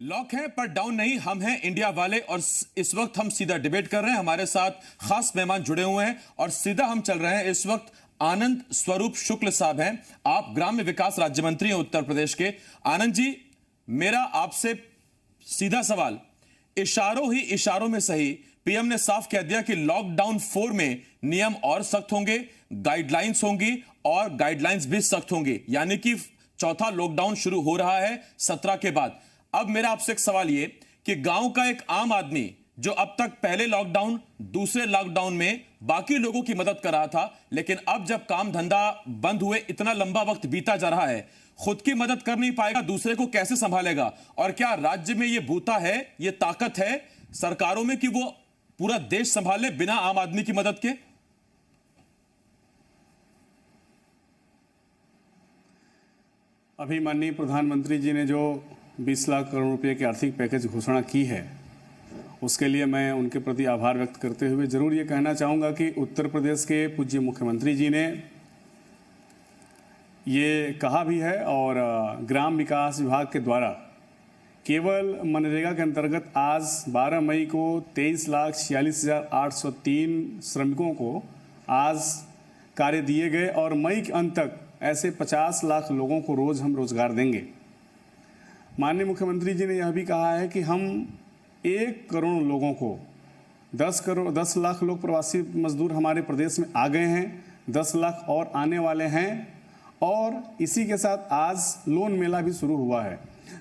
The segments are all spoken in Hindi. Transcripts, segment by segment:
लॉक है पर डाउन नहीं, हम हैं इंडिया वाले। और इस वक्त हम सीधा डिबेट कर रहे हैं। हमारे साथ खास मेहमान जुड़े हुए हैं और सीधा हम चल रहे हैं। इस वक्त आनंद स्वरूप शुक्ल साहब हैं। आप ग्राम्य विकास राज्य मंत्री हैं उत्तर प्रदेश के। आनंद जी, मेरा आपसे सीधा सवाल, इशारों ही इशारों में सही पीएम ने साफ कह दिया कि लॉकडाउन 4 में नियम और सख्त होंगे, गाइडलाइंस होंगी और गाइडलाइंस भी सख्त होंगी, यानी कि चौथा लॉकडाउन शुरू हो रहा है 17 के बाद। अब मेरा आपसे एक सवाल ये कि गांव का एक आम आदमी जो अब तक पहले लॉकडाउन दूसरे लॉकडाउन में बाकी लोगों की मदद कर रहा था, लेकिन अब जब काम धंधा बंद हुए, इतना लंबा वक्त बीता जा रहा है, खुद की मदद कर नहीं पाएगा, दूसरे को कैसे संभालेगा? और क्या राज्य में ये बूता है, ये ताकत है सरकारों में कि वो पूरा देश संभाले बिना आम आदमी की मदद के? अभी माननीय प्रधानमंत्री जी ने जो 20 लाख करोड़ रुपए के आर्थिक पैकेज घोषणा की है, उसके लिए मैं उनके प्रति आभार व्यक्त करते हुए जरूर ये कहना चाहूँगा कि उत्तर प्रदेश के पूज्य मुख्यमंत्री जी ने ये कहा भी है और ग्राम विकास विभाग के द्वारा केवल मनरेगा के अंतर्गत आज 12 मई को 23,46,803 श्रमिकों को आज कार्य दिए गए और मई के अंत तक ऐसे 50 लाख लोगों को रोज़ हम रोजगार देंगे। माननीय मुख्यमंत्री जी ने यह भी कहा है कि हम 1 करोड़ लोगों को 10 लाख लोग प्रवासी मजदूर हमारे प्रदेश में आ गए हैं, 10 लाख और आने वाले हैं। और इसी के साथ आज लोन मेला भी शुरू हुआ है।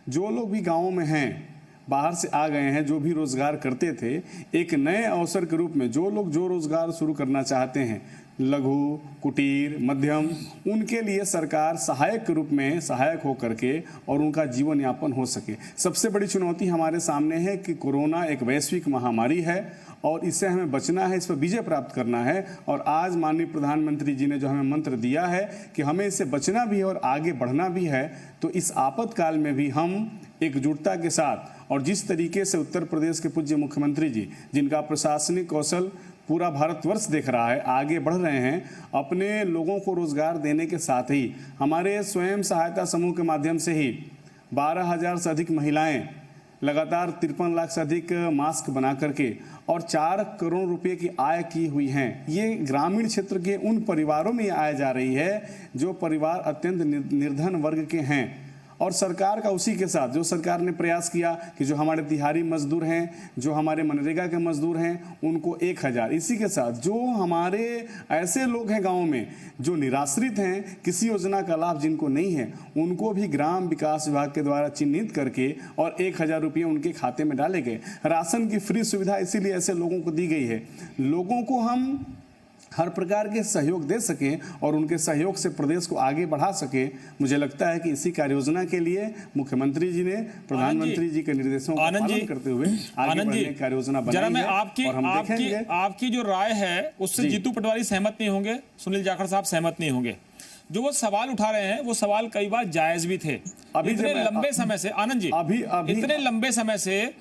जो लोग भी गाँवों में हैं, बाहर से आ गए हैं, जो भी रोजगार करते थे, एक नए अवसर के रूप में जो लोग जो रोजगार शुरू करना चाहते हैं, लघु कुटीर मध्यम, उनके लिए सरकार सहायक के रूप में सहायक हो करके और उनका जीवन यापन हो सके। सबसे बड़ी चुनौती हमारे सामने है कि कोरोना एक वैश्विक महामारी है और इससे हमें बचना है, इस पर विजय प्राप्त करना है। और आज माननीय प्रधानमंत्री जी ने जो हमें मंत्र दिया है कि हमें इससे बचना भी है और आगे बढ़ना भी है, तो इस आपातकाल में भी हम एकजुटता के साथ और जिस तरीके से उत्तर प्रदेश के पूज्य मुख्यमंत्री जी, जिनका प्रशासनिक कौशल पूरा भारतवर्ष देख रहा है, आगे बढ़ रहे हैं, अपने लोगों को रोजगार देने के साथ ही हमारे स्वयं सहायता समूह के माध्यम से ही 12,000 से अधिक महिलाएं लगातार 53 लाख से अधिक मास्क बना करके और 4 करोड़ रुपए की आय की हुई हैं। ये ग्रामीण क्षेत्र के उन परिवारों में आय जा रही है जो परिवार अत्यंत निर्धन वर्ग के हैं। और सरकार का उसी के साथ जो सरकार ने प्रयास किया कि जो हमारे दिहाड़ी मजदूर हैं, जो हमारे मनरेगा के मजदूर हैं, उनको 1,000। इसी के साथ जो हमारे ऐसे लोग हैं गाँव में जो निराश्रित हैं, किसी योजना का लाभ जिनको नहीं है, उनको भी ग्राम विकास विभाग के द्वारा चिन्हित करके और 1,000 रुपये उनके खाते में डाले गए। राशन की फ्री सुविधा इसीलिए ऐसे लोगों को दी गई है। लोगों को हम हर प्रकार के सहयोग दे सकें और उनके सहयोग से प्रदेश को आगे बढ़ा सके। मुझे लगता है कि इसी कार्य योजना के लिए मुख्यमंत्री जी ने प्रधानमंत्री जी के निर्देशों का पालन करते हुए आगे बढ़ने की कार्य योजना बनाई है। और हम देखेंगे आपकी जो राय है उससे जीतू पटवारी सहमत नहीं होंगे, सुनील जाखड़ साहब सहमत नहीं होंगे। जो वो सवाल उठा रहे हैं वो सवाल कई बार जायज भी थे। इतने लंबे समय से आनंद जी, इतने लंबे समय से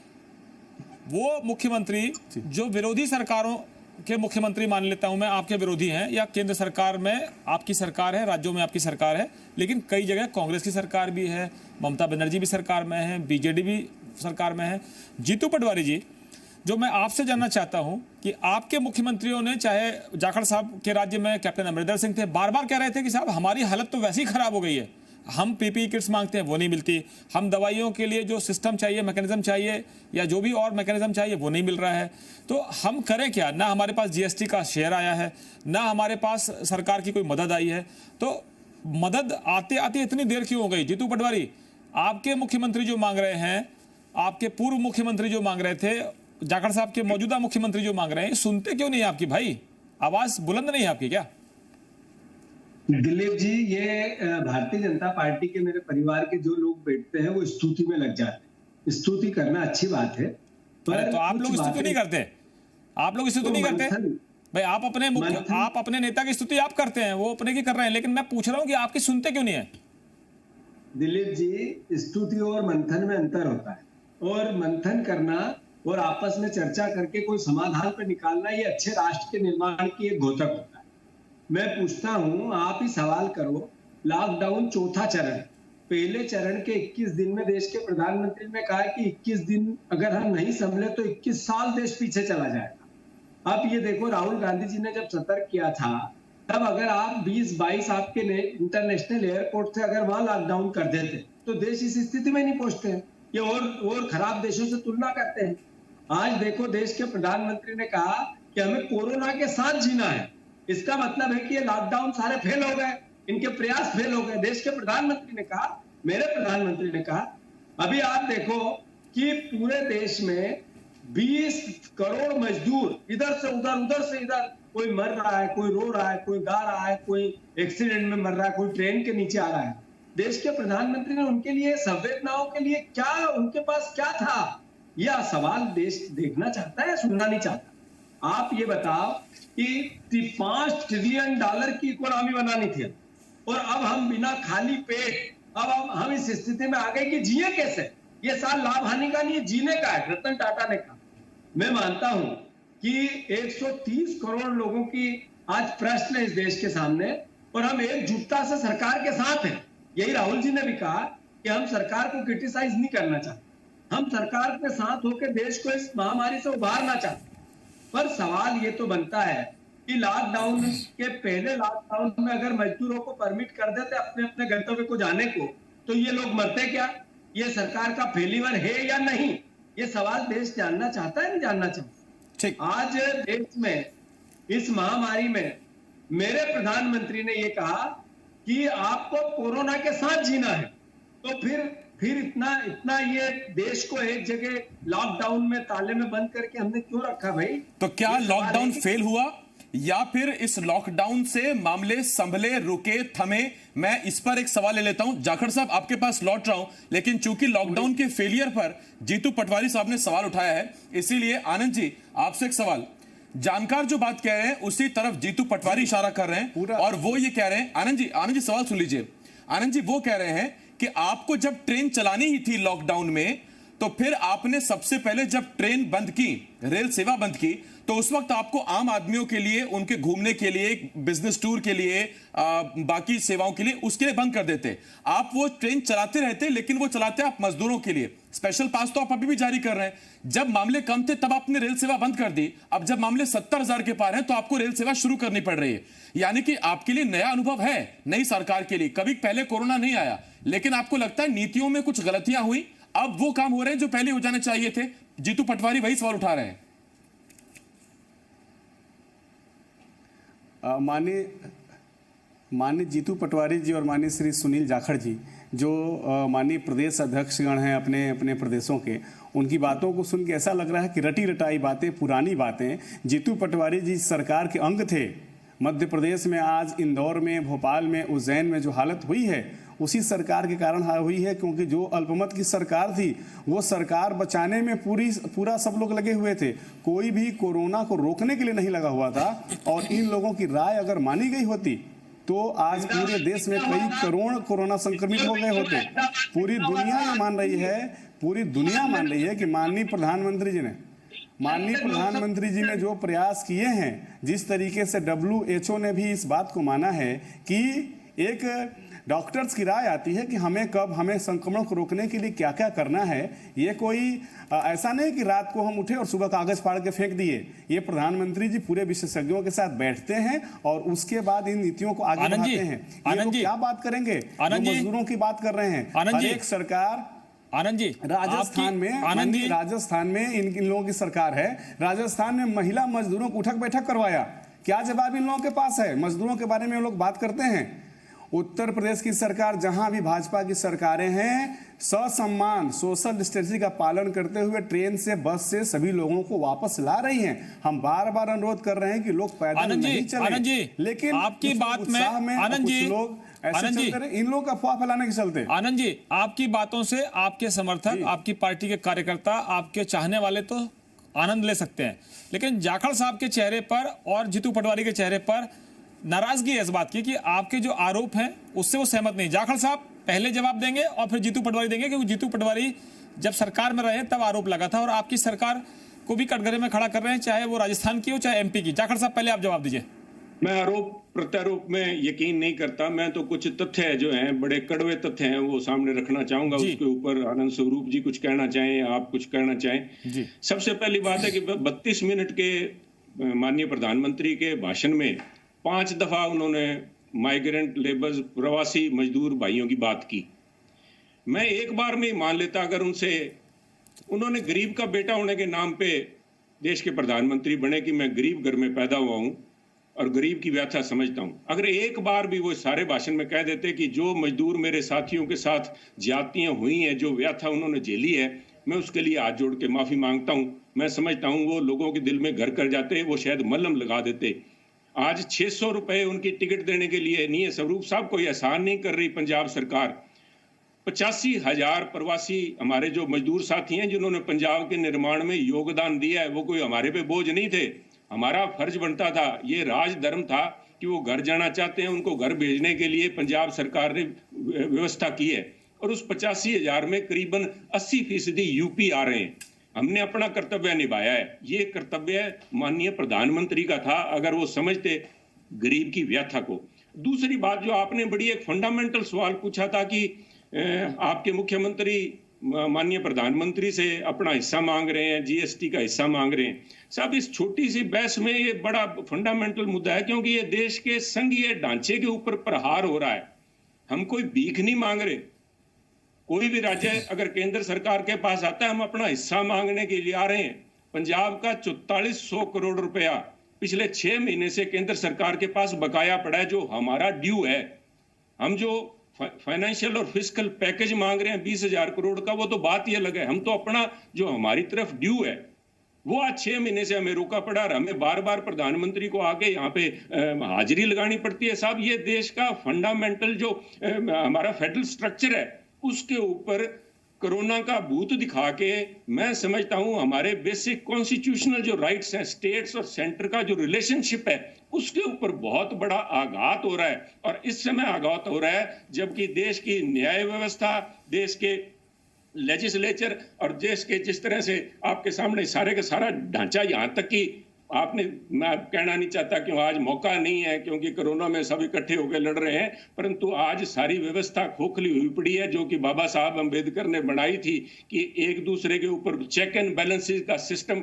वो मुख्यमंत्री जो विरोधी सरकारों के मुख्यमंत्री मान लेता हूं मैं, आपके विरोधी हैं, या केंद्र सरकार में आपकी सरकार है, राज्यों में आपकी सरकार है, लेकिन कई जगह कांग्रेस की सरकार भी है, ममता बनर्जी भी सरकार में है, बीजेडी भी सरकार में है। जीतू पटवारी जी, जो मैं आपसे जानना चाहता हूं कि आपके मुख्यमंत्रियों ने, चाहे जाखड़ साहब के राज्य में कैप्टन अमरिंदर सिंह थे, बार बार कह रहे थे कि साहब हमारी हालत तो वैसे ही खराब हो गई है, हम पीपीई किट्स मांगते हैं वो नहीं मिलती, हम दवाइयों के लिए जो सिस्टम चाहिए, मैकेनिज्म चाहिए या जो भी और मैकेनिज्म चाहिए वो नहीं मिल रहा है, तो हम करें क्या? ना हमारे पास जीएसटी का शेयर आया है, ना हमारे पास सरकार की कोई मदद आई है। तो मदद आते आते इतनी देर क्यों हो गई? जीतू पटवारी, आपके मुख्यमंत्री जो मांग रहे हैं, आपके पूर्व मुख्यमंत्री जो मांग रहे थे, जाखड़ साहब के मौजूदा मुख्यमंत्री जो मांग रहे हैं, सुनते क्यों नहीं आपकी? भाई आवाज बुलंद नहीं है आपकी क्या? दिलीप जी, ये भारतीय जनता पार्टी के मेरे परिवार के जो लोग बैठते हैं वो स्तुति में लग जाते हैं। स्तुति करना अच्छी बात है, पर तो आप लोग स्तुति नहीं करते, आप लोग स्तुति नहीं करते भाई। आप अपने नेता की स्तुति आप करते हैं, वो अपने की कर रहे हैं, लेकिन मैं पूछ रहा हूं कि आपकी सुनते क्यों नहीं है? दिलीप जी, स्तुति और मंथन में अंतर होता है, और मंथन करना और आपस में चर्चा करके कोई समाधान पर निकालना, ये अच्छे राष्ट्र के निर्माण की एक घोतक होता है। मैं पूछता हूं, आप ही सवाल करो, लॉकडाउन चौथा चरण, पहले चरण के 21 दिन में देश के प्रधानमंत्री ने कहा कि 21 दिन अगर हम नहीं संभले तो 21 साल देश पीछे चला जाएगा। अब ये देखो, राहुल गांधी जी ने जब सतर्क किया था, तब अगर आप 20-22 आपके इंटरनेशनल एयरपोर्ट से अगर वहां लॉकडाउन कर देते तो देश इस स्थिति में नहीं पहुंचते हैं। ये और खराब देशों से तुलना करते हैं। आज देखो, देश के प्रधानमंत्री ने कहा कि हमें कोरोना के साथ जीना है। इसका मतलब है कि ये लॉकडाउन सारे फेल हो गए, इनके प्रयास फेल हो गए। देश के प्रधानमंत्री ने कहा, मेरे प्रधानमंत्री ने कहा। अभी आप देखो कि पूरे देश में 20 करोड़ मजदूर इधर से इधर, कोई मर रहा है, कोई रो रहा है, कोई गा रहा है, कोई एक्सीडेंट में मर रहा है, कोई ट्रेन के नीचे आ रहा है। देश के प्रधानमंत्री ने उनके लिए, संवेदनाओं के लिए क्या, उनके पास क्या था? यह सवाल देश देखना चाहता है, सुनना नहीं चाहता। आप ये बताओ कि $5 ट्रिलियन की इकोनॉमी बनानी थी और अब हम बिना खाली पेट, अब हम इस स्थिति में आ गए कि जिए कैसे? ये साल लाभ हानि का नहीं, जीने का है, रतन टाटा ने कहा। मैं मानता हूं कि 130 करोड़ लोगों की आज प्रश्न है इस देश के सामने और हम एकजुटता से सरकार के साथ हैं। यही राहुल जी ने भी कहा कि हम सरकार को क्रिटिसाइज नहीं करना चाहते, हम सरकार के साथ होकर देश को इस महामारी से उबारना चाहते। पर सवाल ये तो बनता है कि लॉकडाउन के पहले लॉकडाउन में अगर मजदूरों को परमिट कर देते अपने अपने गंतव्य को जाने को, तो ये लोग मरते क्या? ये सरकार का फेलियर है या नहीं? ये सवाल देश जानना चाहता है, नहीं जानना चाहता? आज देश में इस महामारी में मेरे प्रधानमंत्री ने ये कहा कि आपको कोरोना के साथ जीना है, तो फिर इतना ये देश को एक जगह लॉकडाउन में, ताले में बंद करके हमने क्यों रखा भाई? तो क्या लॉकडाउन फेल हुआ या फिर इस लॉकडाउन से मामले संभले, रुके, थमे? मैं इस पर एक सवाल ले लेता हूं। जाखड़ साहब, आपके पास लौट रहा हूं, लेकिन चूंकि लॉकडाउन के फेलियर पर जीतू पटवारी साहब ने सवाल उठाया है, इसीलिए आनंद जी आपसे एक सवाल। जानकार जो बात कह रहे हैं उसी तरफ जीतू पटवारी इशारा कर रहे हैं और वो ये कह रहे हैं, आनंद जी सवाल सुन लीजिए। आनंद जी वो कह रहे हैं कि आपको जब ट्रेन चलानी ही थी लॉकडाउन में, तो फिर आपने सबसे पहले जब ट्रेन बंद की, रेल सेवा बंद की, तो उस वक्त आपको आम आदमियों के लिए, उनके घूमने के लिए, बिजनेस टूर के लिए, बाकी सेवाओं के लिए, उसके लिए बंद कर देते। आप वो ट्रेन चलाते रहते, लेकिन वो चलाते आप मजदूरों के लिए। स्पेशल पास तो आप अभी भी जारी कर रहे हैं। जब मामले कम थे तब आपने रेल सेवा बंद कर दी, अब जब मामले 70,000 के पार हैं तो आपको रेल सेवा शुरू करनी पड़ रही है। यानी कि आपके लिए नया अनुभव है, नई सरकार के लिए। कभी पहले कोरोना नहीं आया, लेकिन आपको लगता है नीतियों में कुछ गलतियां हुई, अब वो काम हो रहे हैं जो पहले हो जाने चाहिए थे। जीतू पटवारी वही सवाल उठा रहे हैं। माननीय जीतू पटवारी जी और माननीय श्री सुनील जाखड़ जी, जो माननीय प्रदेश अध्यक्षगण हैं अपने अपने प्रदेशों के, उनकी बातों को सुन के ऐसा लग रहा है कि रटी रटाई बातें, पुरानी बातें। जीतू पटवारी जी सरकार के अंग थे। मध्य प्रदेश में आज इंदौर में, भोपाल में, उज्जैन में जो हालत हुई है, उसी सरकार के कारण हुई है, क्योंकि जो अल्पमत की सरकार थी वो सरकार बचाने में पूरा सब लोग लगे हुए थे। कोई भी कोरोना को रोकने के लिए नहीं लगा हुआ था। और इन लोगों की राय अगर मानी गई होती तो आज पूरे देश में कई करोड़ कोरोना संक्रमित हो गए होते। पूरी दुनिया ये मान रही है, पूरी दुनिया मान रही है कि माननीय प्रधानमंत्री जी ने जो प्रयास किए हैं, जिस तरीके से WHO ने भी इस बात को माना है कि एक डॉक्टर्स की राय आती है कि हमें संक्रमण को रोकने के लिए क्या क्या करना है। ये कोई ऐसा नहीं कि रात को हम उठे और सुबह कागज फाड़ के फेंक दिए। ये प्रधानमंत्री जी पूरे विशेषज्ञों के साथ बैठते हैं और उसके बाद इन नीतियों को आगे बढ़ाते हैं। ये लोग क्या बात करेंगे? मजदूरों की बात कर रहे हैं। एक सरकार आनंद जी, राजस्थान में इन लोगों की सरकार है। राजस्थान में महिला मजदूरों को उठक बैठक करवाया। क्या जवाब इन लोगों के पास है? मजदूरों के बारे में लोग बात करते हैं। उत्तर प्रदेश की सरकार, जहां भी भाजपा की सरकारें हैं, ससम्मान सोशल डिस्टेंसिंग का पालन करते हुए ट्रेन से, बस से सभी लोगों को वापस ला रही हैं। हम बार बार अनुरोध कर रहे हैं कि लोग पैदल नहीं चलें, लेकिन आपकी बात में आनंद जी, लोग ऐसे चलते रहे, इन लोगों का अफवाह फैलाने के चलते। आनंद जी, आपकी बातों से आपके समर्थक, आपकी पार्टी के कार्यकर्ता, आपके चाहने वाले तो आनंद ले सकते हैं, लेकिन जाखड़ साहब के चेहरे पर और जीतू पटवारी के चेहरे पर नाराजगी है इस बात की कि आपके जो आरोप हैं उससे वो सहमत नहीं। जाखड़ साहब पहले जवाब देंगे और फिर जीतू पटवारी देंगे, क्योंकि जीतू पटवारी जब सरकार में रहे तब आरोप लगा था और आपकी सरकार को भी कटघरे में खड़ा कर रहे हैं, चाहे वो राजस्थान की हो चाहे MP की। जाखड़ साहब पहले आप जवाब दीजिए। मैं आरोप प्रत्यारोप में यकीन नहीं करता। मैं तो कुछ तथ्य जो हैं, बड़े कड़वे तथ्य हैं, वो सामने रखना चाहूंगा। उसके ऊपर आनंद स्वरूप जी कुछ कहना चाहें, आप कुछ कहना चाहें। सबसे पहली बात है कि 32 मिनट के माननीय प्रधानमंत्री के भाषण में 5 दफा उन्होंने माइग्रेंट लेबर्स, प्रवासी मजदूर भाइयों की बात की। मैं एक बार में ही मान लेता अगर उन्होंने गरीब का बेटा होने के नाम पे देश के प्रधानमंत्री बने कि मैं गरीब घर में पैदा हुआ हूं और गरीब की व्यथा समझता हूं। अगर एक बार भी वो सारे भाषण में कह देते कि जो मजदूर मेरे साथियों के साथ ज्यादतियां हुई हैं, जो व्यथा उन्होंने झेली है, मैं उसके लिए हाथ जोड़ के माफी मांगता हूं। मैं समझता हूं वो लोगों के दिल में घर कर जाते, वो शायद मलहम लगा देते। आज 600 रुपए उनकी टिकट देने के लिए नहीं है। स्वरूप साहब कोई एहसान नहीं कर रही पंजाब सरकार। 85,000 प्रवासी हमारे जो मजदूर साथी हैं जिन्होंने पंजाब के निर्माण में योगदान दिया है, वो कोई हमारे पे बोझ नहीं थे। हमारा फर्ज बनता था, ये राजधर्म था कि वो घर जाना चाहते हैं, उनको घर भेजने के लिए पंजाब सरकार ने व्यवस्था की है। और उस 85,000 में करीबन 80% यूपी आ रहे हैं। हमने अपना कर्तव्य निभाया है। ये कर्तव्य माननीय प्रधानमंत्री का था अगर वो समझते गरीब की व्यथा को। दूसरी बात जो आपने बड़ी एक फंडामेंटल सवाल पूछा था कि आपके मुख्यमंत्री माननीय प्रधानमंत्री से अपना हिस्सा मांग रहे हैं, जीएसटी का हिस्सा मांग रहे हैं। साहब इस छोटी सी बहस में ये बड़ा फंडामेंटल मुद्दा है, क्योंकि ये देश के संघीय ढांचे के ऊपर प्रहार हो रहा है। हम कोई भीख नहीं मांग रहे। कोई भी राज्य अगर केंद्र सरकार के पास आता है, हम अपना हिस्सा मांगने के लिए आ रहे हैं। पंजाब का 4400 करोड़ रुपया पिछले 6 महीने से केंद्र सरकार के पास बकाया पड़ा है, जो हमारा ड्यू है। हम जो फाइनेंशियल और फिस्कल पैकेज मांग रहे हैं 20,000 करोड़ का, वो तो बात ही अलग है। हम तो अपना जो हमारी तरफ ड्यू है वो आज 6 महीने से हमें रोका पड़ा और हमें बार बार प्रधानमंत्री को आके यहाँ पे हाजिरी लगानी पड़ती है। साहब ये देश का फंडामेंटल जो हमारा फेडरल स्ट्रक्चर है, उसके ऊपर कोरोना का भूत दिखा के मैं समझता हूं हमारे बेसिक कॉन्स्टिट्यूशनल जो राइट्स हैं, स्टेट्स और सेंटर का जो रिलेशनशिप है, उसके ऊपर बहुत बड़ा आघात हो रहा है। और इस समय आघात हो रहा है जबकि देश की न्याय व्यवस्था, देश के लेजिस्लेचर और देश के जिस तरह से आपके सामने सारे का सारा ढांचा, यहाँ तक कि आपने, मैं कहना नहीं चाहता कि आज मौका नहीं है क्योंकि कोरोना में सब इकट्ठे होकर लड़ रहे हैं, परंतु आज सारी व्यवस्था खोखली हुई पड़ी है जो कि बाबा साहब अम्बेडकर ने बनाई थी कि एक दूसरे के ऊपर चेक एंड बैलेंसेस का सिस्टम।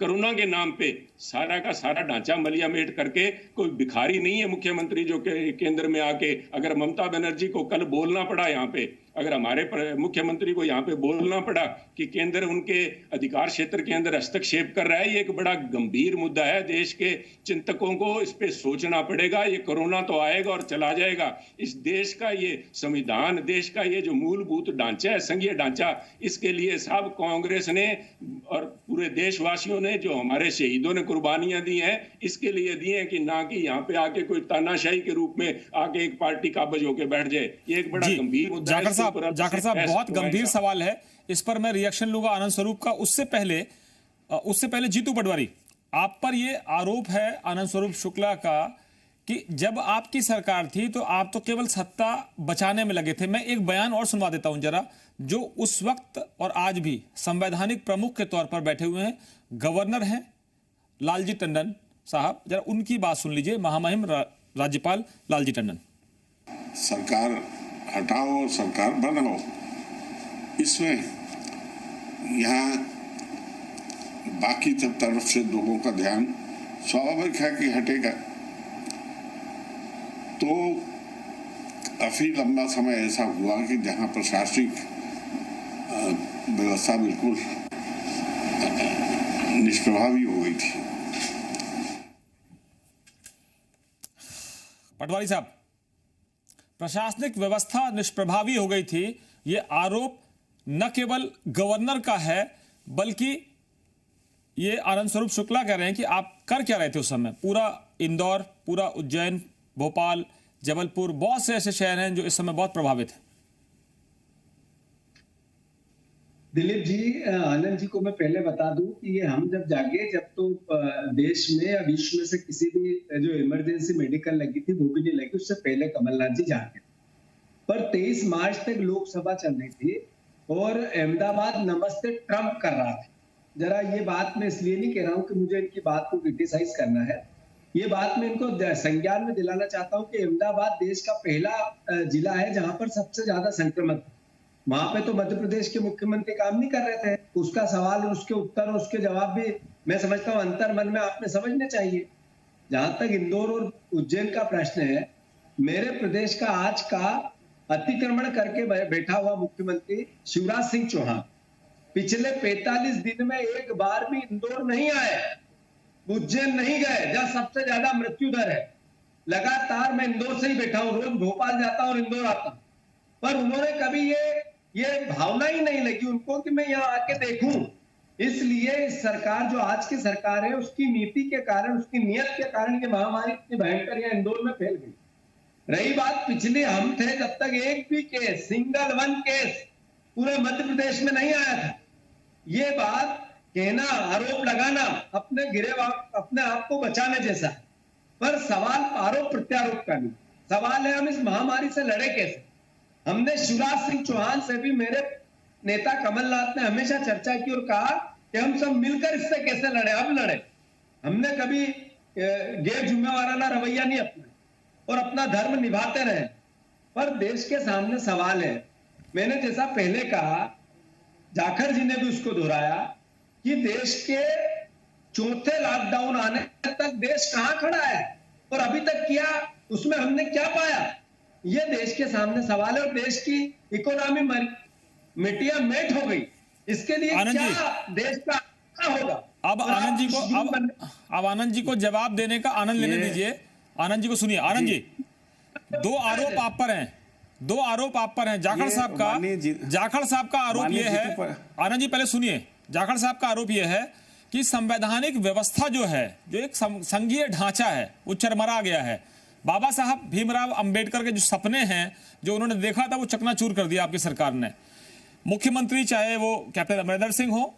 कोरोना के नाम पे सारा का सारा ढांचा मलियामेट करके, कोई भिखारी नहीं है मुख्यमंत्री जो केंद्र में आके, अगर ममता बनर्जी को कल बोलना पड़ा यहाँ पे, अगर हमारे मुख्यमंत्री को यहाँ पे बोलना पड़ा कि केंद्र उनके अधिकार क्षेत्र के अंदर हस्तक्षेप कर रहा है, ये एक बड़ा गंभीर मुद्दा है। देश के चिंतकों को इस पे सोचना पड़ेगा। ये कोरोना तो आएगा और चला जाएगा। इस देश का ये संविधान, देश का ये जो मूलभूत ढांचा है, संघीय ढांचा, इसके लिए साहब कांग्रेस ने और पूरे देशवासियों ने, जो हमारे शहीदों ने कुर्बानियां दी हैं, इसके लिए दी हैं कि ना कि यहाँ पे आके कोई तानाशाही के रूप में आके एक पार्टी काबज होकर बैठ जाए। ये एक बड़ा गंभीर मुद्दा है। जाखड़ साहब बहुत गंभीर सवाल है, इस पर मैं रिएक्शन लूंगा आनंद स्वरूप का। उससे पहले जीतू पटवारी, आप पर ये आरोप है आनंद स्वरूप शुक्ला का कि जब आपकी सरकार थी तो आप तो केवल सत्ता बचाने में लगे थे। मैं एक बयान और सुनवा देता हूं जरा, जो उस वक्त और आज भी संवैधानिक प्रमुख के तौर पर बैठे हुए हैं, गवर्नर हैं लालजी टंडन साहब, जरा उनकी बात सुन लीजिए। महामहिम राज्यपाल लालजी टंडन। सरकार हटाओ और सरकार बनाओ, इसमें यहाँ बाकी सब तरफ से लोगों का ध्यान स्वाभाविक है कि हटेगा। तो काफी लंबा समय ऐसा हुआ कि जहाँ प्रशासनिक व्यवस्था बिल्कुल निष्प्रभावी हो गई थी। पटवारी साहब, प्रशासनिक व्यवस्था निष्प्रभावी हो गई थी, ये आरोप न केवल गवर्नर का है बल्कि ये आनंद स्वरूप शुक्ला कह रहे हैं कि आप कर क्या रहे थे उस समय। पूरा इंदौर, पूरा उज्जैन, भोपाल, जबलपुर, बहुत से ऐसे शहर हैं जो इस समय बहुत प्रभावित हैं। दिलीप जी, आनंद जी को मैं पहले बता दूं कि ये हम जब जागे, जब तो देश में या विश्व में से किसी भी जो इमरजेंसी मेडिकल लगी थी वो भी नहीं लगी, उससे पहले कमलनाथ जी जागे। पर 23 मार्च तक लोकसभा चल रही थी और अहमदाबाद नमस्ते ट्रंप कर रहा था। जरा ये बात मैं इसलिए नहीं कह रहा हूं कि मुझे इनकी बात को क्रिटिसाइज करना है, ये बात मैं इनको संज्ञान में दिलाना चाहता हूं कि अहमदाबाद देश का पहला जिला है जहां पर सबसे ज्यादा संक्रमण। वहां पे तो मध्य प्रदेश के मुख्यमंत्री काम नहीं कर रहे थे। उसका सवाल और उसके उत्तर और उसके जवाब भी मैं समझता हूं अंतर मन में आपने समझने चाहिए। जहां तक इंदौर और उज्जैन का प्रश्न है, मेरे प्रदेश का आज का अतिक्रमण करके बैठा हुआ मुख्यमंत्री शिवराज सिंह चौहान पिछले 45 दिन में एक बार भी इंदौर नहीं आए, उज्जैन नहीं गए जहां सबसे ज्यादा मृत्यु दर है। लगातार मैं इंदौर से ही बैठा हूं, रोज भोपाल जाता हूं और इंदौर आता हूं, पर उन्होंने कभी ये भावना ही नहीं लगी उनको कि मैं यहाँ आके देखूं। इसलिए इस सरकार जो आज की सरकार है उसकी नीति के कारण, उसकी नियत के कारण ये महामारी इतनी भयंकर यहाँ इंदौर में फैल गई। रही बात पिछले हम थे जब तक एक भी केस, सिंगल वन केस पूरे मध्य प्रदेश में नहीं आया था। ये बात कहना, आरोप लगाना अपने आप को बचाने जैसा है, पर सवाल आरोप प्रत्यारोप का नहीं। सवाल है हम इस महामारी से लड़े कैसे। हमने शिवराज सिंह चौहान से भी, मेरे नेता कमलनाथ ने हमेशा चर्चा की और कहा कि हम सब मिलकर इससे कैसे लड़े। अब लड़े, हमने कभी गैर जिम्मेवाराना रवैया नहीं अपना और अपना धर्म निभाते रहे। पर देश के सामने सवाल है, मैंने जैसा पहले कहा, जाखड़ जी ने भी उसको दोहराया कि देश के चौथे लॉकडाउन आने तक देश कहां खड़ा है और अभी तक क्या उसमें हमने क्या पाया, ये देश के सामने सवाल है। और देश की इकोनॉमी मिटिया मेट हो गई, इसके लिए क्या देश का होगा। अब आनंद जी को जवाब देने का आनंद लेने दीजिए। आनंद जी को सुनिए। आनंद जी, दो आरोप आप पर हैं। जाखड़ साहब का आरोप यह है, आनंद जी पहले सुनिए, जाखड़ साहब का आरोप यह है कि संवैधानिक व्यवस्था जो है, जो एक संघीय ढांचा है, वो चरमरा गया है। बाबा साहब भीमराव अंबेडकर के जो सपने हैं, जो उन्होंने देखा था, वो चकनाचूर कर दिया आपकी सरकार ने। मुख्यमंत्री चाहे वो कैप्टन अमरिंदर सिंह हो,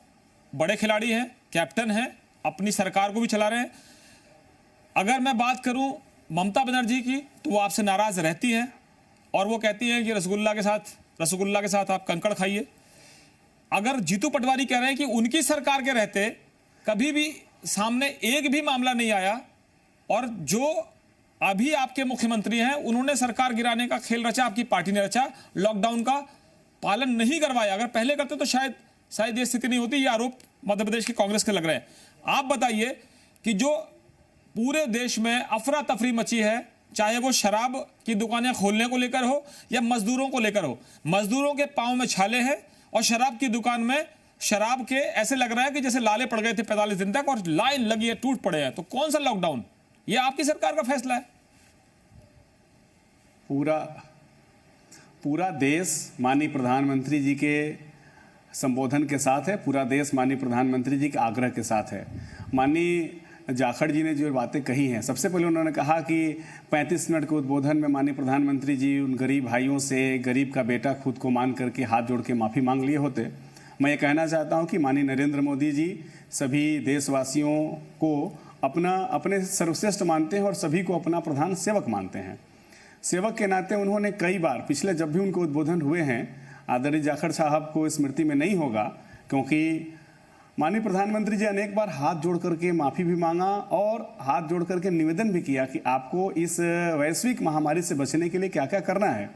बड़े खिलाड़ी हैं, कैप्टन हैं, अपनी सरकार को भी चला रहे हैं। अगर मैं बात करूं ममता बनर्जी की, तो वो आपसे नाराज रहती हैं और वो कहती हैं कि रसगुल्ला के साथ आप कंकड़ खाइए। अगर जीतू पटवारी कह रहे हैं कि उनकी सरकार के रहते कभी भी सामने एक भी मामला नहीं आया और जो अभी आपके मुख्यमंत्री हैं उन्होंने सरकार गिराने का खेल रचा, आपकी पार्टी ने रचा, लॉकडाउन का पालन नहीं करवाया। अगर पहले करते तो शायद ये स्थिति नहीं होती। ये आरोप मध्य प्रदेश की कांग्रेस के लग रहे हैं। आप बताइए कि जो पूरे देश में अफरा तफरी मची है, चाहे वो शराब की दुकानें खोलने को लेकर हो या मजदूरों को लेकर हो, मजदूरों के पांव में छाले हैं और शराब की दुकान में शराब के ऐसे लग रहा है कि जैसे लाले पड़ गए थे 45 दिन तक और लाइन लगी है, टूट पड़े हैं। तो कौन सा लॉकडाउन? ये आपकी सरकार का फैसला है। पूरा देश माननीय प्रधानमंत्री जी के संबोधन के साथ है, पूरा देश माननीय प्रधानमंत्री जी के आग्रह के साथ है। माननीय जाखड़ जी ने जो बातें कही हैं, सबसे पहले उन्होंने कहा कि 35 मिनट के उद्बोधन में माननीय प्रधानमंत्री जी उन गरीब भाइयों से, गरीब का बेटा खुद को मान करके हाथ जोड़ के माफ़ी मांग लिए होते। मैं ये कहना चाहता हूं कि माननीय नरेंद्र मोदी जी सभी देशवासियों को अपने सर्वश्रेष्ठ मानते हैं और सभी को अपना प्रधान सेवक मानते हैं। सेवक के नाते उन्होंने कई बार पिछले जब भी उनके उद्बोधन हुए हैं, आदरणीय जाखड़ साहब को स्मृति में नहीं होगा, क्योंकि माननीय प्रधानमंत्री जी अनेक बार हाथ जोड़ करके माफ़ी भी मांगा और हाथ जोड़ करके निवेदन भी किया कि आपको इस वैश्विक महामारी से बचने के लिए क्या क्या करना है।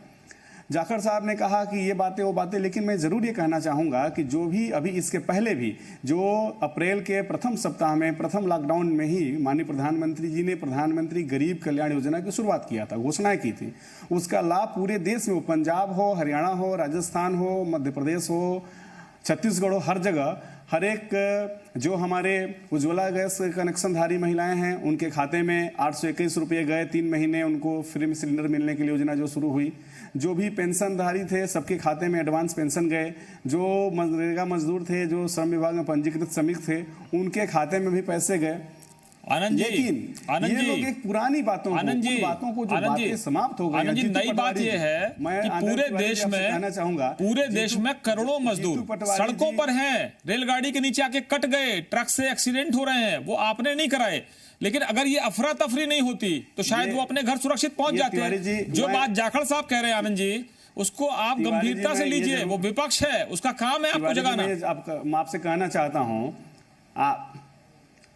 जाखड़ साहब ने कहा कि ये बातें वो बातें, लेकिन मैं ज़रूर ये कहना चाहूँगा कि जो भी अभी इसके पहले भी जो अप्रैल के प्रथम सप्ताह में, प्रथम लॉकडाउन में ही माननीय प्रधानमंत्री जी ने प्रधानमंत्री गरीब कल्याण योजना की शुरुआत किया था, घोषणाएं की थी। उसका लाभ पूरे देश में, पंजाब हो, हरियाणा हो, राजस्थान हो, मध्य प्रदेश हो, छत्तीसगढ़ हो, हर जगह हर एक जो हमारे उज्ज्वला गैस कनेक्शनधारी महिलाएं हैं उनके खाते में 821 रुपये गए। 3 महीने उनको फ्री में सिलेंडर मिलने की योजना जो शुरू हुई। जो भी पेंशनधारी थे सबके खाते में एडवांस पेंशन गए। जो मनरेगा मजदूर थे, जो श्रम विभाग में पंजीकृत श्रमिक थे, उनके खाते में भी पैसे गए। आनंद जी, ये लोग एक पुरानी बातों को जो बातें समाप्त हो गई। नई बात यह है कि पूरे देश में कहना चाहूंगा, पूरे देश में करोड़ों मजदूर सड़कों पर हैं, रेलगाड़ी के नीचे आके कट गए, ट्रक से एक्सीडेंट हो रहे हैं, वो आपने नहीं कराए। लेकिन अगर ये अफरा तफरी नहीं होती तो शायद वो अपने घर सुरक्षित पहुंच जाते हैं। जो बात जाखड़ साहब कह रहे हैं आनंद जी, उसको आप गंभीरता से लीजिए। वो विपक्ष है, उसका काम है आपको जगाना। मैं आपसे कहना चाहता हूं,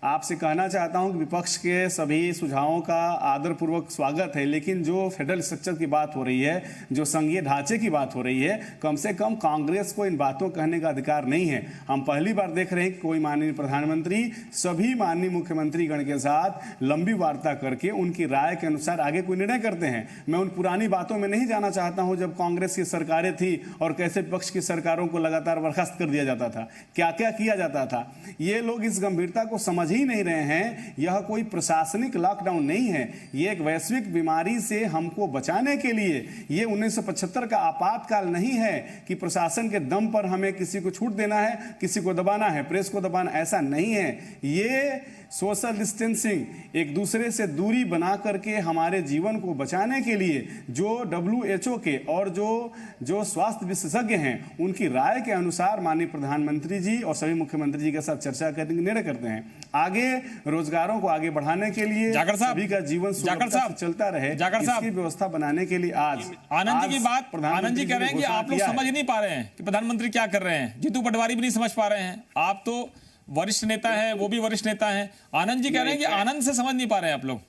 आपसे कहना चाहता हूं कि विपक्ष के सभी सुझावों का आदरपूर्वक स्वागत है, लेकिन जो फेडरल स्ट्रक्चर की बात हो रही है, जो संघीय ढांचे की बात हो रही है, कम से कम कांग्रेस को इन बातों कहने का अधिकार नहीं है। हम पहली बार देख रहे हैं कि कोई माननीय प्रधानमंत्री सभी माननीय मुख्यमंत्री गण के साथ लंबी वार्ता करके उनकी राय के अनुसार आगे कोई निर्णय करते हैं। मैं उन पुरानी बातों में नहीं जाना चाहता हूं जब कांग्रेस की सरकारें थी और कैसे विपक्ष की सरकारों को लगातार बर्खास्त कर दिया जाता था, क्या क्या किया जाता था। ये लोग इस गंभीरता को समझ ही नहीं रहे हैं। यह कोई प्रशासनिक लॉकडाउन नहीं है, ये एक वैश्विक बीमारी से हमको बचाने के लिए, ये 1975 का आपातकाल नहीं है कि प्रशासन के दम पर हमें किसी को छूट देना है, किसी को दबाना है, प्रेस को दबाना, ऐसा नहीं है। ये सोशल डिस्टेंसिंग, एक दूसरे से दूरी बना करके हमारे जीवन को बचाने के लिए जो WHO के और जो स्वास्थ्य विशेषज्ञ हैं उनकी राय के अनुसार माननीय प्रधानमंत्री जी और सभी मुख्यमंत्री जी के साथ चर्चा करने के निर्णय करते हैं। आगे रोजगारों को आगे बढ़ाने के लिए, सभी का जीवन सुगमता से चलता रहे, इसकी व्यवस्था बनाने के लिए आज आनंद जी की बात, आनंद जी कह रहे हैं कि आप लोग समझ नहीं पा रहे हैं कि प्रधानमंत्री क्या कर रहे हैं। जीतू पटवारी भी नहीं समझ पा रहे हैं। आप तो वरिष्ठ नेता है, वो भी वरिष्ठ नेता है। आनंद जी कह रहे हैं कि आनंद से समझ नहीं पा रहे हैं आप लोग।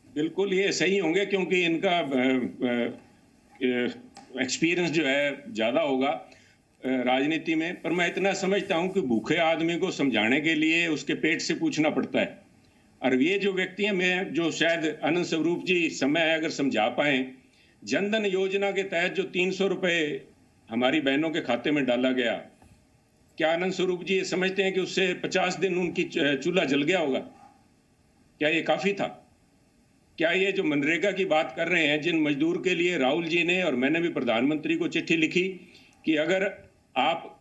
बिल्कुल ये सही होंगे, क्योंकि इनका एक्सपीरियंस जो है ज्यादा होगा राजनीति में। पर मैं इतना समझता हूं कि भूखे आदमी को समझाने के लिए उसके पेट से पूछना पड़ता है। और ये जो व्यक्ति हैं, मैं जो शायद आनंद स्वरूप जी समय अगर समझा पाए, जनधन योजना के तहत जो 300 रुपए हमारी बहनों के खाते में डाला गया, क्या आनंद स्वरूप जी ये समझते हैं कि उससे 50 दिन उनकी चूल्हा जल गया होगा? क्या ये काफी था? क्या ये जो मनरेगा की बात कर रहे हैं, जिन मजदूर के लिए राहुल जी ने और मैंने भी प्रधानमंत्री को चिट्ठी लिखी कि अगर आप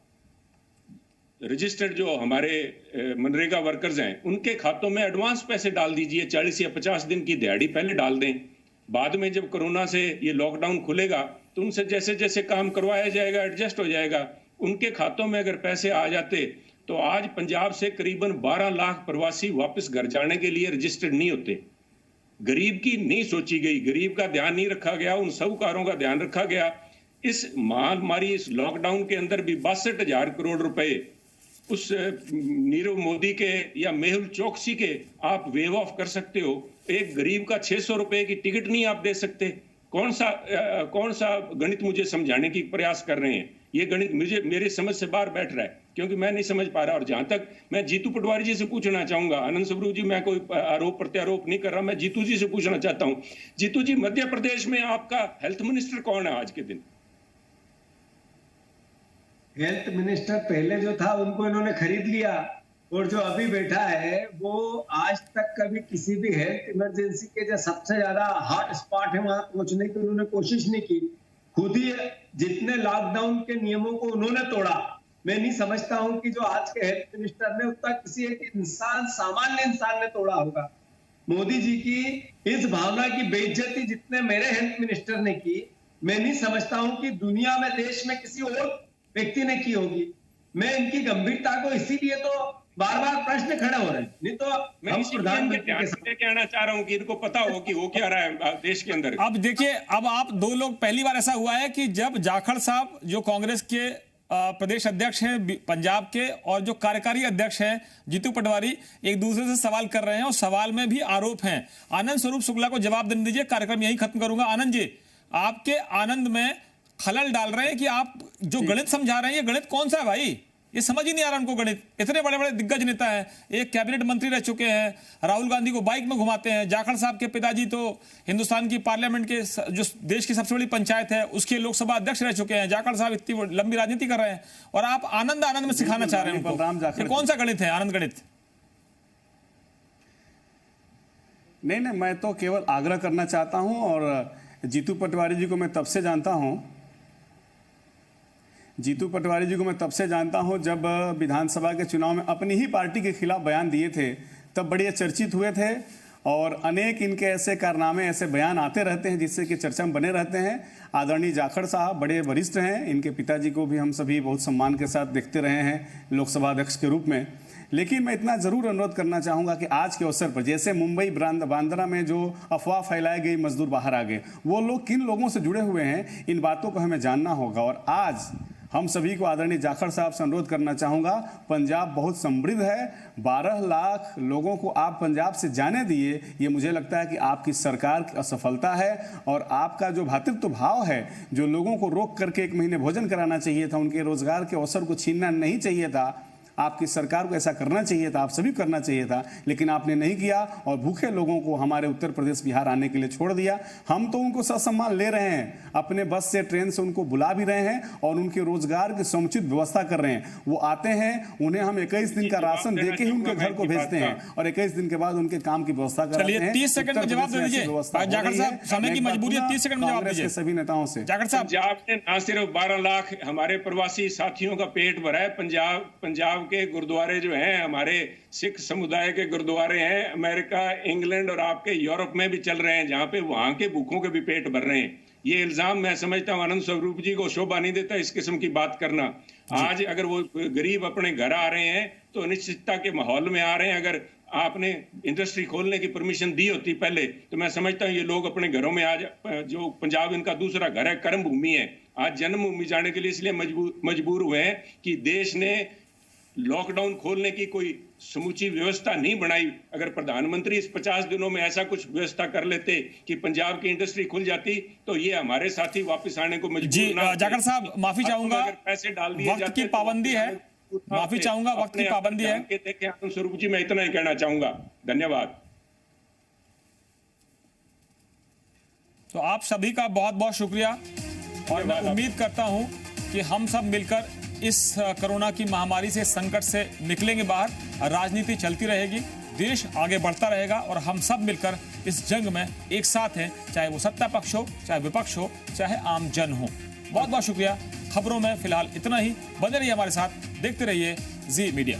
रजिस्टर्ड जो हमारे मनरेगा वर्कर्स हैं उनके खातों में एडवांस पैसे डाल दीजिए, 40 या 50 दिन की दिहाड़ी पहले डाल दें। बाद में जब कोरोना से ये लॉकडाउन खुलेगा तो उनसे जैसे जैसे काम करवाया जाएगा, एडजस्ट हो जाएगा। उनके खातों में अगर पैसे आ जाते तो आज पंजाब से करीबन 12 लाख प्रवासी वापस घर जाने के लिए रजिस्टर्ड नहीं होते। गरीब की नहीं सोची गई, गरीब का ध्यान नहीं रखा गया, उन साहूकारों का ध्यान रखा गया। इस महामारी, इस लॉकडाउन के अंदर भी 62,000 करोड़ रुपए उस नीरव मोदी के या मेहुल चौकसी के आप वेव ऑफ कर सकते हो। एक गरीब का 600 रुपए की टिकट नहीं आप दे सकते। कौन सा गणित मुझे समझाने की प्रयास कर रहे हैं? ये गणित मेरी समझ से बाहर बैठ रहा है, क्योंकि मैं नहीं समझ पा रहा। और जहां तक मैं जीतू पटवारी जी से पूछना चाहूंगा, आनंद स्वरूप जी, मैं कोई आरोप प्रत्यारोप नहीं कर रहा, मैं जीतू जी से पूछना चाहता हूं। जीतू जी, मध्य प्रदेश में आपका हेल्थ मिनिस्टर कौन है आज के दिन? हेल्थ मिनिस्टर पहले जो था उनको इन्होंने खरीद लिया, और जो अभी बैठा है वो आज तक कभी किसी भी हेल्थ इमरजेंसी के जो सबसे ज्यादा हॉट स्पॉट है वहां पहुंचने की उन्होंने कोशिश नहीं की। खुद ही जितने लॉकडाउन के नियमों को उन्होंने तोड़ा। मैं नहीं समझता हूं कि जो आज के हेल्थ मिनिस्टर ने उतना किसी एक इंसान, सामान्य इंसान ने तोड़ा होगा। मोदी जी की इस भावना की बेइज्जती जितने मेरे हेल्थ मिनिस्टर ने की, मैं नहीं समझता हूं कि दुनिया में, देश में किसी और व्यक्ति ने की होगी। मैं इनकी गंभीरता को इसीलिए तो बार बार प्रश्न खड़े हो रहे हैं। नहीं तो मैं प्रधानमंत्री के कहना चाह रहा हूं कि इनको पता हो कि हो क्या रहा है देश के अंदर। अब देखिए, अब आप दो लोग, पहली बार ऐसा हुआ है कि जब जाखड़ साहब जो कांग्रेस के प्रदेश अध्यक्ष हैं पंजाब के और जो कार्यकारी अध्यक्ष हैं जीतू पटवारी, एक दूसरे से सवाल कर रहे हैं और सवाल में भी आरोप हैं। आनंद स्वरूप शुक्ला को जवाब देने दीजिए, कार्यक्रम यही खत्म करूंगा। आनंद जी, आपके आनंद में खलल डाल रहे हैं कि आप जो गणित समझा रहे हैं, ये गणित कौन सा है भाई? ये समझ ही नहीं आ रहा उनको गणित। इतने बड़े बड़े दिग्गज नेता हैं, एक कैबिनेट मंत्री रह चुके हैं, राहुल गांधी को बाइक में घुमाते हैं, जाखड़ साहब के पिताजी तो हिंदुस्तान की पार्लियामेंट के जो देश की सबसे बड़ी पंचायत है उसके लोकसभा अध्यक्ष रह चुके हैं। जाखड़ साहब इतनी लंबी राजनीति कर रहे हैं और आप आनंद में सिखाना चाह रहे हैं उनको। ये कौन सा गणित है, आनंद गणित? नहीं, मैं तो केवल आग्रह करना चाहता हूं, और जीतू पटवारी जी को मैं तब से जानता हूं, जब विधानसभा के चुनाव में अपनी ही पार्टी के खिलाफ बयान दिए थे, तब बड़े चर्चित हुए थे। और अनेक इनके ऐसे कारनामे, ऐसे बयान आते रहते हैं जिससे कि चर्चा में बने रहते हैं। आदरणीय जाखड़ साहब बड़े वरिष्ठ हैं, इनके पिताजी को भी हम सभी बहुत सम्मान के साथ देखते रहे हैं लोकसभा अध्यक्ष के रूप में। लेकिन मैं इतना जरूर अनुरोध करना चाहूँगा कि आज के अवसर पर, जैसे मुंबई बांद्रा में जो अफवाह फैलाई गई, मजदूर बाहर आ गए, वो लोग किन लोगों से जुड़े हुए हैं, इन बातों को हमें जानना होगा। और आज हम सभी को आदरणीय जाखड़ साहब से अनुरोध करना चाहूँगा, पंजाब बहुत समृद्ध है, 12 लाख लोगों को आप पंजाब से जाने दिए, ये मुझे लगता है कि आपकी सरकार की असफलता है। और आपका जो भ्रातृत्व भाव है, जो लोगों को रोक करके 1 महीने भोजन कराना चाहिए था, उनके रोजगार के अवसर को छीनना नहीं चाहिए था, आपकी सरकार को ऐसा करना चाहिए था, आप सभी करना चाहिए था, लेकिन आपने नहीं किया और भूखे लोगों को हमारे उत्तर प्रदेश बिहार आने के लिए छोड़ दिया। हम तो उनको ससम्मान ले रहे हैं, अपने बस से ट्रेन से उनको बुला भी रहे हैं और उनके रोजगार की समुचित व्यवस्था कर रहे हैं। वो आते हैं, उन्हें हम 21 दिन का राशन देके ही उनके घर को भेजते हैं और 21 दिन के बाद उनके काम की व्यवस्था कराते हैं। 30 सेकंड में जवाब दे दीजिए जाखड़ साहब, समय की मजबूरी है, 30 सेकंड में जवाब दीजिए सभी नेताओं से। जाखड़ साहब, पंजाब ने ना सिर्फ 12 लाख हमारे प्रवासी साथियों का पेट भरा है, पंजाब के गुरुद्वारे जो हैं, हमारे सिख समुदाय के गुरुद्वारे हैं, अमेरिका, इंग्लैंड और आपके यूरोप में भी चल रहे हैं, जहां पे वहां के भूखों के भी पेट भर रहे हैं। ये इल्जाम मैं समझता हूं आनंद स्वरूप जी को शोभा नहीं देता इस किस्म की बात करना। आज अगर वो गरीब अपने घर आ रहे हैं तो अनिश्चितता के माहौल में आ रहे हैं। अगर आपने इंडस्ट्री खोलने की परमिशन दी होती पहले, तो मैं समझता हूं ये लोग अपने घरों में आज, जो पंजाब इनका दूसरा घर है, कर्म भूमि है, आज जन्मभूमि जाने के लिए इसलिए मजबूर हुए हैं कि देश ने लॉकडाउन खोलने की कोई समूची व्यवस्था नहीं बनाई। अगर प्रधानमंत्री इस 50 दिनों में ऐसा कुछ व्यवस्था कर लेते कि पंजाब की इंडस्ट्री खुल जाती, तो ये हमारे साथी वापस आने को मजबूर ना। जाखड़ साहब, माफी चाहूंगा, पैसे डाल दिए वक्त की पाबंदी है, माफी चाहूंगा, वक्त की पाबंदी है। देखें आनंद स्वरूप जी, मैं इतना ही कहना चाहूंगा, धन्यवाद। तो आप सभी का बहुत बहुत शुक्रिया और मैं उम्मीद करता हूं कि हम सब मिलकर इस कोरोना की महामारी से, संकट से निकलेंगे बाहर, राजनीति चलती रहेगी, देश आगे बढ़ता रहेगा और हम सब मिलकर इस जंग में एक साथ हैं, चाहे वो सत्ता पक्ष हो, चाहे विपक्ष हो, चाहे आम जन हो। बहुत बहुत शुक्रिया। खबरों में फिलहाल इतना ही। बने रहिए हमारे साथ, देखते रहिए जी मीडिया।